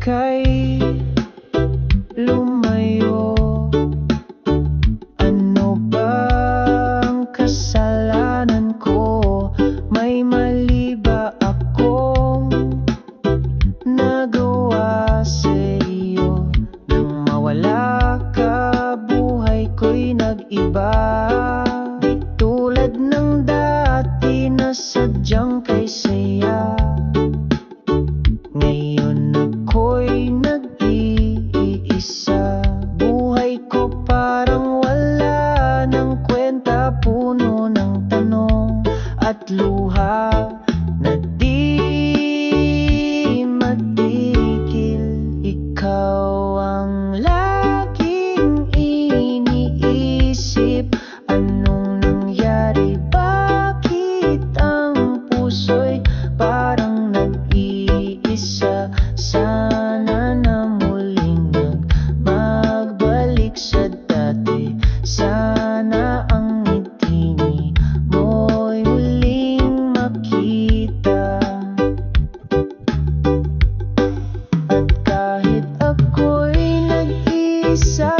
ika'y lumayo. Ano bang kasalanan ko? May mali ba akong nagawa sa'yo? Nang mawala ka, buhay ko'y nag-iba. Di tulad ng dati na sadyang kay saya. Ngayon ako'y nag-iisa. Buhay ko parang wala ng kwenta, puno ng tanong at luha na di matigil. Ikaw ang laging iniisip. Anong nangyari? Bakit ang puso'y parang nag-iisa? Sana na muling magbalik sa dati. Sana ang ngiti mo'y muling makita. At kahit ako'y nag-iisa